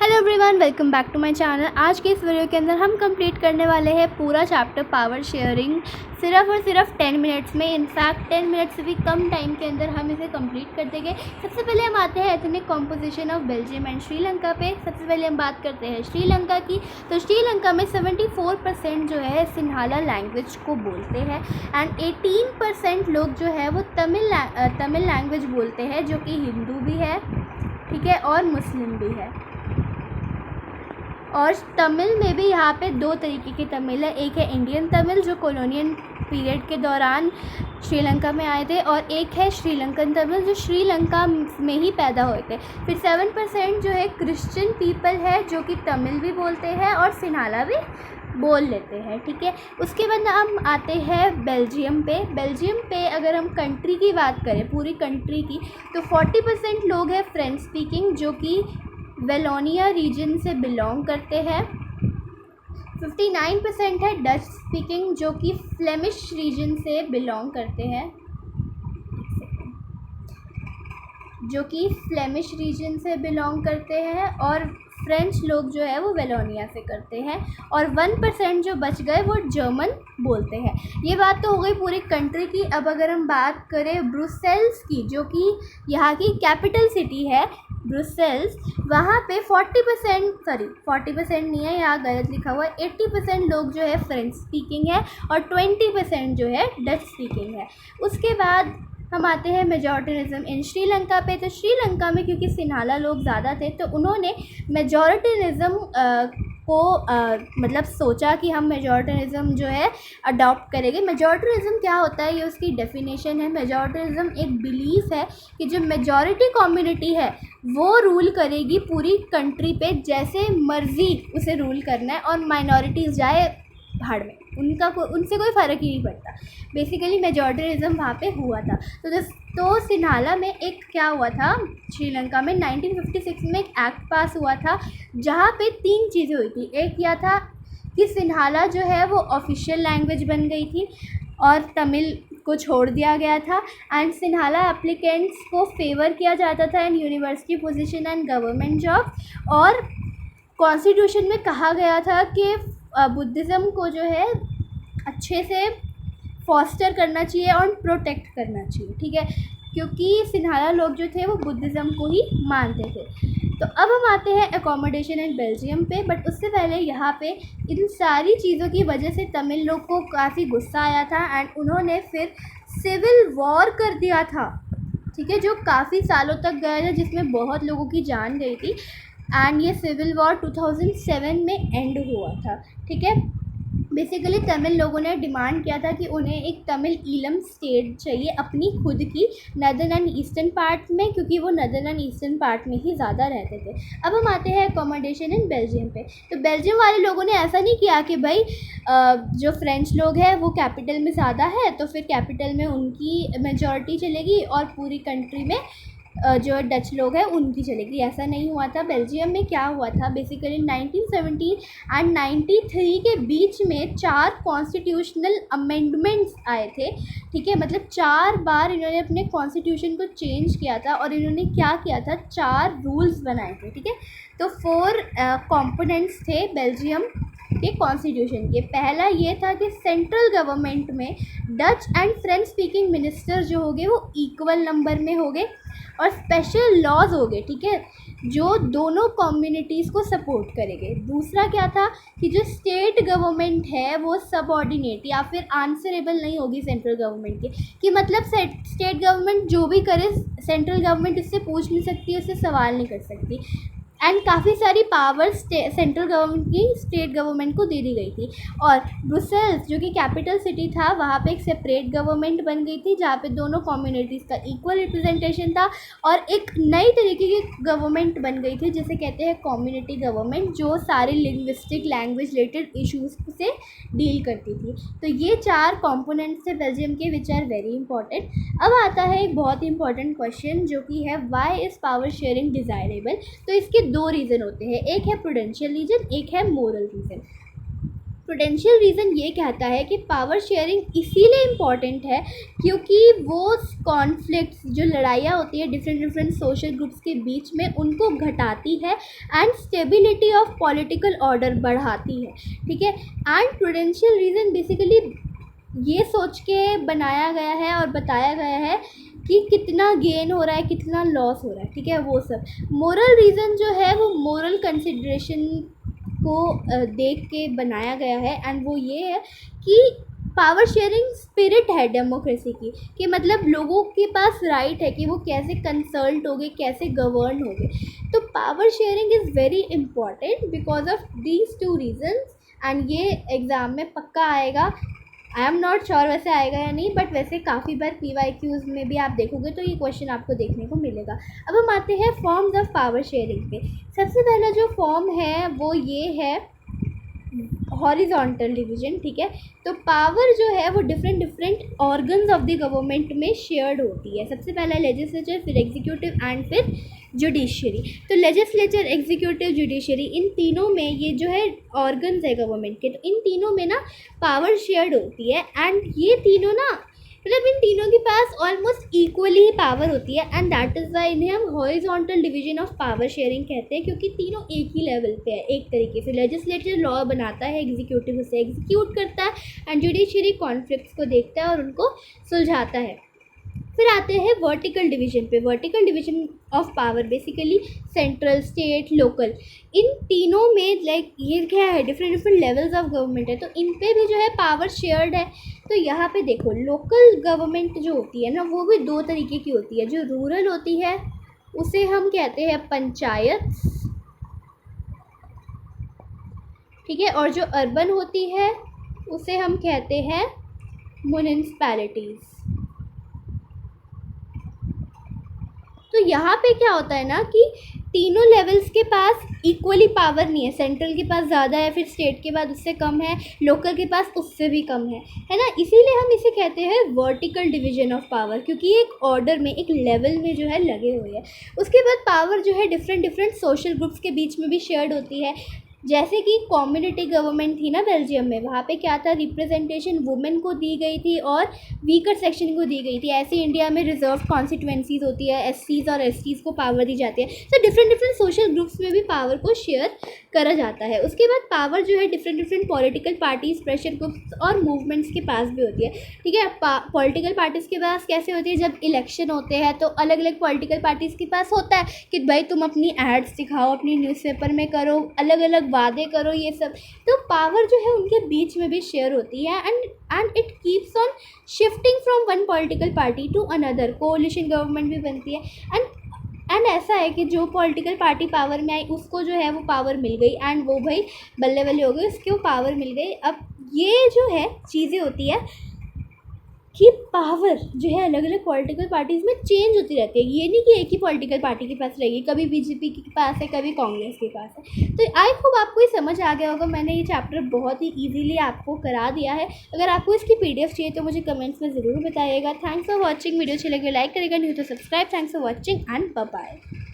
Hello everyone, welcome back to my channel. आज के इस वीडियो के अंदर हम कंप्लीट करने वाले हैं पूरा चैप्टर पावर शेयरिंग सिर्फ और सिर्फ 10 मिनट्स में। इनफैक्ट 10 मिनट से भी कम टाइम के अंदर हम इसे कंप्लीट कर देंगे। सबसे पहले हम आते हैं ethnic composition of Belgium and Sri Lanka पे। सबसे पहले हम बात करते हैं श्रीलंका की। तो श्रीलंका में 74% जो है सिन्हाला लैंग्वेज को बोलते हैं एंड 18% लोग जो है वो तमिल लैंग्वेज बोलते हैं, जो कि हिंदू भी है, ठीक है, और मुस्लिम भी है। और तमिल में भी यहाँ पे दो तरीके की तमिल है। एक है इंडियन तमिल जो कॉलोनियल पीरियड के दौरान श्रीलंका में आए थे, और एक है श्रीलंकन तमिल जो श्रीलंका में ही पैदा हुए थे। फिर 7% जो है क्रिश्चियन पीपल है जो कि तमिल भी बोलते हैं और सिन्हाला भी बोल लेते हैं, ठीक है। उसके बाद हम आते हैं बेल्जियम पे। बेल्जियम पे अगर हम कंट्री की बात करें, पूरी कंट्री की, तो 40% लोग हैं फ्रेंच स्पीकिंग जो कि वेलोनिया रीजन से बिलोंग करते हैं। 59% है डच स्पीकिंग जो कि फ्लेमिश रीजन से बिलोंग करते हैं, और फ्रेंच लोग जो है वो वेलोनिया से करते हैं, और 1% जो बच गए वो जर्मन बोलते हैं। ये बात तो हो गई पूरी कंट्री की। अब अगर हम बात करें ब्रुसेल्स की, जो कि यहाँ की कैपिटल सिटी है ब्रुसेल्स, वहाँ पे 40% नहीं है, यहाँ गलत लिखा हुआ है, 80% लोग जो है फ्रेंच स्पीकिंग है और 20% जो है डच स्पीकिंग है। उसके बाद हम आते हैं मेजॉरिटिनिज़म इन श्रीलंका पे। तो श्रीलंका में क्योंकि सिन्हाला लोग ज़्यादा थे तो उन्होंने मेजॉरिटिनिज़म को मतलब सोचा कि हम मेजॉरिटिनिज़म जो है अडॉप्ट करेंगे। मेजॉरिटिनिज़म क्या होता है, ये उसकी डेफिनेशन है। मेजॉरिटिनिज़म एक बिलीफ है कि जो मेजॉरिटी कम्युनिटी है वो रूल करेगी पूरी कंट्री पे, जैसे मर्ज़ी उसे रूल करना है, और माइनॉरिटीज़ जाए भाड़ में, उनसे कोई फ़र्क ही नहीं पड़ता। बेसिकली मेजॉरिटिनिज़म वहाँ पे हुआ था। तो सिन्हाला में एक क्या हुआ था, श्रीलंका में 1956 में एक एक्ट पास हुआ था जहाँ पे 3 चीज़ें हुई थी। एक यह था कि सिन्हाला जो है वो ऑफिशियल लैंग्वेज बन गई थी और तमिल को छोड़ दिया गया था, एंड सिन्हाला एप्लीकेंट्स को फेवर किया जाता था in university position and government job. और कॉन्स्टिट्यूशन में कहा गया था कि बुद्धिज़्म को जो है अच्छे से फॉस्टर करना चाहिए और प्रोटेक्ट करना चाहिए, ठीक है, क्योंकि सिन्हाला लोग जो थे वो बुद्धिज़्म को ही मानते थे। तो अब हम आते हैं एकोमोडेशन इन बेल्जियम पे। बट उससे पहले यहाँ पे इन सारी चीज़ों की वजह से तमिल लोग को काफ़ी गुस्सा आया था एंड उन्होंने फिर सिविल वॉर कर दिया था, ठीक है, जो काफ़ी सालों तक गया था, जिसमें बहुत लोगों की जान गई थी। एंड ये सिविल वॉर 2007 में एंड हुआ था, ठीक है। बेसिकली तमिल लोगों ने डिमांड किया था कि उन्हें एक तमिल ईलम स्टेट चाहिए अपनी खुद की नदर्न एंड ईस्टर्न पार्ट में, क्योंकि वो नदर्न एंड ईस्टर्न पार्ट में ही ज़्यादा रहते थे। अब हम आते हैं अकोमोडेशन इन बेल्जियम पे। तो बेल्जियम वाले लोगों ने ऐसा नहीं किया कि भाई जो फ्रेंच लोग हैं वो कैपिटल में ज़्यादा है तो फिर कैपिटल में उनकी मेजॉरिटी चलेगी और पूरी कंट्री में जो डच लोग हैं उनकी चलेगी। ऐसा नहीं हुआ था। बेल्जियम में क्या हुआ था, बेसिकली 1970 एंड 93 के बीच में 4 कॉन्स्टिट्यूशनल अमेंडमेंट्स आए थे, ठीक है, मतलब 4 बार इन्होंने अपने कॉन्स्टिट्यूशन को चेंज किया था। और इन्होंने क्या किया था, 4 रूल्स बनाए थे, ठीक है। तो 4 कंपोनेंट्स थे बेल्जियम के कॉन्स्टिट्यूशन के। पहला ये था कि सेंट्रल गवर्नमेंट में Dutch and French speaking minister जो होंगे वो इक्वल नंबर में होंगे, और स्पेशल लॉज हो गए, ठीक है, जो दोनों कम्युनिटीज़ को सपोर्ट करेंगे। दूसरा क्या था कि जो स्टेट गवर्नमेंट है वो सबऑर्डिनेट या फिर आंसरेबल नहीं होगी सेंट्रल गवर्नमेंट के, कि मतलब स्टेट गवर्नमेंट जो भी करे सेंट्रल गवर्नमेंट इससे पूछ नहीं सकती, उससे सवाल नहीं कर सकती। एंड काफ़ी सारी पावर्स सेंट्रल गवर्नमेंट की स्टेट गवर्नमेंट को दे दी गई थी। और ब्रुसेल्स जो कि कैपिटल सिटी था, वहाँ पे एक सेपरेट गवर्नमेंट बन गई थी जहाँ पे दोनों कम्युनिटीज़ का इक्वल रिप्रेजेंटेशन था, और एक नई तरीके की गवर्नमेंट बन गई थी जिसे कहते हैं कम्युनिटी गवर्नमेंट, जो सारे लिंग्विस्टिक लैंग्वेज रिलेटेड इशूज़ से डील करती थी। तो ये 4 कॉम्पोनेंट्स थे बेल्जियम के विच आर वेरी इंपॉर्टेंट। अब आता है एक बहुत ही इंपॉर्टेंट क्वेश्चन जो कि है why is power sharing desirable. तो इसके 2 रीज़न होते हैं, एक है प्रूडेंशियल रीज़न, एक है मोरल रीज़न। प्रूडेंशियल रीज़न ये कहता है कि पावर शेयरिंग इसीलिए इम्पॉर्टेंट है क्योंकि वो कॉन्फ्लिक्ट्स, जो लड़ाइयाँ होती है डिफरेंट सोशल ग्रुप्स के बीच में, उनको घटाती है and stability of political order बढ़ाती है, ठीक है। एंड प्रूडेंशियल रीज़न बेसिकली ये सोच के बनाया गया है और बताया गया है कि कितना गेन हो रहा है, कितना लॉस हो रहा है, ठीक है, वो सब। मोरल रीज़न जो है वो मोरल कंसिडरेशन को देख के बनाया गया है एंड वो ये है कि पावर शेयरिंग स्पिरिट है डेमोक्रेसी की, कि मतलब लोगों के पास राइट है कि वो कैसे कंसल्ट होंगे, कैसे गवर्न होंगे। तो power sharing is very important because of these two reasons and ये एग्ज़ाम में पक्का आएगा। आई एम नॉट श्योर वैसे आएगा या नहीं, बट वैसे काफ़ी बार PYQs में भी आप देखोगे तो ये क्वेश्चन आपको देखने को मिलेगा। अब हम आते हैं फॉर्म्स ऑफ पावर शेयरिंग पे। सबसे पहला जो फॉर्म है वो ये है हॉरिजॉन्टल डिवीजन, ठीक है। तो पावर जो है वो different organs of the government में शेयर्ड होती है। सबसे पहला लेजिस्लेचर, फिर एग्जीक्यूटिव एंड फिर जुडिशरी। तो लेजिस्लेचर, एग्जीक्यूटिव, जुडिशरी, इन तीनों में ये जो है ऑर्गन्स है गवर्नमेंट के, तो इन तीनों में ना पावर शेयर्ड होती है एंड ये तीनों ना मतलब इन तीनों के पास ऑलमोस्ट इक्वली ही पावर होती है एंड दैट इज़ वाई इन्हें हम horizontal division of power sharing कहते हैं, क्योंकि तीनों एक ही लेवल पे है एक तरीके से। लेजिस्लेचर लॉ बनाता है, एग्जीक्यूटिव उसे एग्जीक्यूट करता है एंड जुडिशरी कॉन्फ्लिक्ट्स को देखता है और उनको सुलझाता है। फिर आते हैं वर्टिकल डिवीजन पे। Vertical division of power basically central, state, local, इन तीनों में लाइक ये क्या है, डिफरेंट लेवल्स ऑफ गवर्नमेंट है, तो इन पे भी जो है पावर शेयर्ड है। तो यहाँ पे देखो लोकल गवर्नमेंट जो होती है ना वो भी दो तरीके की होती है। जो रूरल होती है उसे हम कहते हैं पंचायत, ठीक है, और जो अर्बन होती है उसे हम कहते हैं म्युनिसिपैलिटीज़। तो यहाँ पे क्या होता है ना कि तीनों लेवल्स के पास इक्वली पावर नहीं है। सेंट्रल के पास ज़्यादा है, फिर स्टेट के बाद उससे कम है, लोकल के पास उससे भी कम है ना। इसीलिए हम इसे कहते हैं वर्टिकल डिवीजन ऑफ पावर, क्योंकि एक ऑर्डर में, एक लेवल में जो है लगे हुए हैं। उसके बाद पावर जो है डिफरेंट सोशल ग्रुप्स के बीच में भी शेयर्ड होती है। जैसे कि कम्युनिटी गवर्नमेंट थी ना बेल्जियम में, वहाँ पे क्या था, रिप्रेजेंटेशन वुमेन को दी गई थी और वीकर सेक्शन को दी गई थी। ऐसे इंडिया में रिजर्व कॉन्स्टिट्यूएंसीज होती है, SCs और STs को पावर दी जाती है। तो डिफरेंट सोशल ग्रुप्स में भी पावर को शेयर करा जाता है। उसके बाद पावर जो है different political parties, pressure groups और मूवमेंट्स के पास भी होती है, ठीक है। पॉलिटिकल पार्टीज़ के पास कैसे होती है, जब इलेक्शन होते हैं तो अलग अलग पॉलिटिकल पार्टीज़ के पास होता है कि भाई तुम अपनी एड्स दिखाओ, अपनी न्यूज़पेपर में करो, अलग अलग वादे करो, ये सब। तो पावर जो है उनके बीच में भी शेयर होती है and it keeps on shifting from one political party to another. Coalition government भी बनती है एंड ऐसा है कि जो पॉलिटिकल पार्टी पावर में आई उसको जो है वो पावर मिल गई एंड वो भाई बल्ले बल्ले हो गए, उसको पावर मिल गई। अब ये जो है चीज़ें होती है कि पावर जो है अलग अलग पॉलिटिकल पार्टीज़ में चेंज होती रहती है। ये नहीं कि एक ही पॉलिटिकल पार्टी के पास रहेगी, कभी BJP के पास है, कभी कांग्रेस के पास है। तो आई होप आपको ये समझ आ गया होगा। मैंने ये चैप्टर बहुत ही इजीली आपको करा दिया है। अगर आपको इसकी PDF चाहिए तो मुझे कमेंट्स में ज़रूर बताइएगा। Thanks for watching. वीडियो अच्छी लगे लाइक करेगा, नहीं तो subscribe. Thanks for watching and bye bye.